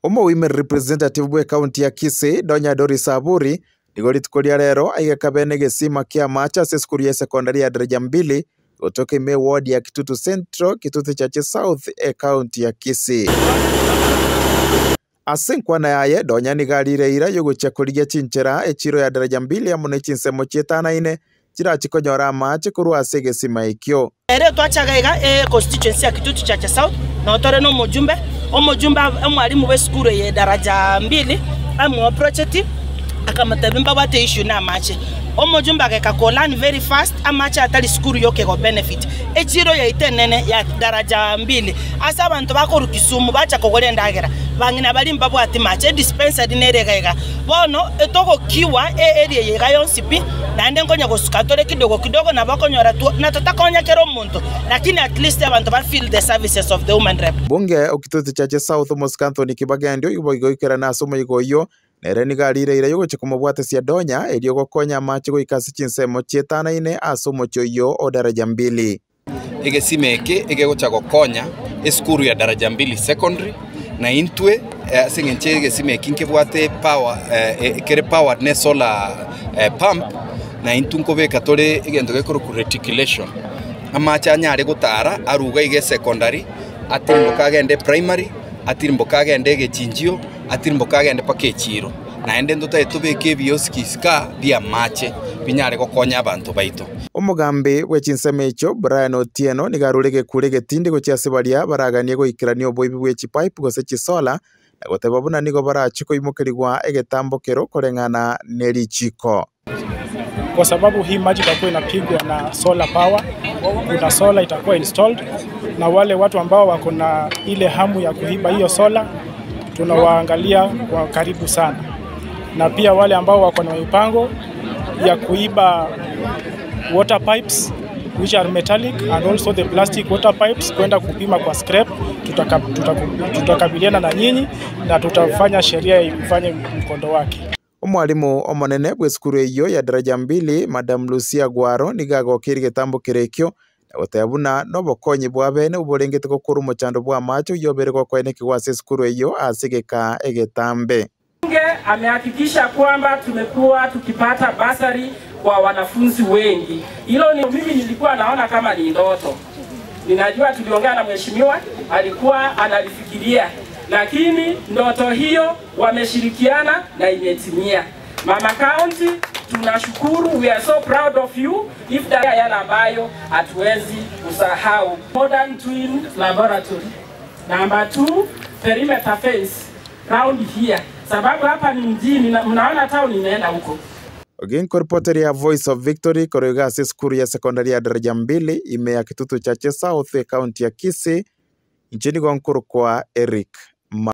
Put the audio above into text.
Omo women representative bwe county ya Kisii Donya Doris Aburi nigoritukoria rero aigakabene gesima kia macha se skuru ya secondary ya Darajambili kutoka ime ward ya Kitutu Central Kitutu Chache South county ya Kisii. Asinkwa na yaye Donya nigarire ira yogucha kurigia chinchera echiro ya Darajambili ya mune chinsemo chietana ine chira chikonyora mache kuru ase gesima ikyo. Ere twachagaiga constituency ya Kitutu Chache South na otore no mujumbe mwalimu we skuru ya Darajambili amu project akamatebimba bate issue na mache omujumba akakolani very fast amache atali skuru yoke go benefit echiro ya itenene ya Darajambili asa abantu bakuru Kisumu bacha kogole ndagera bangina bali mbabo ati mache dispensary neregaiga bono etoko kiwa area yega yonsipi nande ngonya gosukatore kidogo na bakonyora tu na tatakonya kero muntu lakini at least abantu ba feel the services of the women rep. Bunge Kitutu Chache South Moskanthoni Kibagendio iboigoikera na somo igoyo nere nigarire ira yogoche kumubwate cia Donya elio gokonya mache goikasi chinsemo chietana ine asomo choyo o Darajambili. Egesimeke egegocha gokonya eskuru ya Darajambili Secondary na intwe singenche egesimeke nkebwate power kere power ne solar pump na intunko beka tore egendo gekoro ku reticulation amacha nyare gutara aruga ige secondary atimboka gende primary atimboka agende gechinjio atimboka agende pakechiro na ende ndoto etubeke bioskiska bia mache binyare gokonya abantu baito. Omugambi wechinseme echo Brian Otieno nigarurege kurege tindi gochiasebaria baraganie goikirania oboibi bwechi pipe gose chisola na gotebabuna nigo barachiko imokerigwa egetambokero korengana nerichiko. Kwa sababu hii maji itakuwa inapigwa na solar power, kuna solar itakuwa installed na wale watu ambao wako na ile hamu ya kuiba hiyo solar tunawaangalia kwa karibu sana, na pia wale ambao wako na mipango ya kuiba water pipes which are metallic and also the plastic water pipes kwenda kupima kwa scrap, tutakabiliana na nyinyi na tutafanya sheria ifanye mkondo wake. Omwalimu omonene bwe skuru eyo ya Darajambili Madam Lucia Gwaro nigago kirige tambo kirekyo na gotebuna no bokonyi bwabene uborengete gukuru muchando bwa macho yobere gokwene kigwase skuru eyo asigeka egetambe. Bunge amehakikisha kwamba tumekuwa tukipata basari kwa wanafunzi wengi. Hilo ni mimi nilikuwa naona kama ni ndoto. Ninajua tuliongea na mheshimiwa alikuwa analifikiria, lakini ndoto hiyo wameshirikiana na imetimia. Mama County tunashukuru, we are so proud of you. If that yana ambayo hatuwezi kusahau. Modern Twin Laboratory. Number 2, perimeter fence round here. Sababu hapa ni mjini, mnaona town inaenda huko. Again reporter ya Voice of Victory korega skuru ya secondary ya Darajambili ime ya Kitutu Chache South county ya Kisii nchini kwa Eric.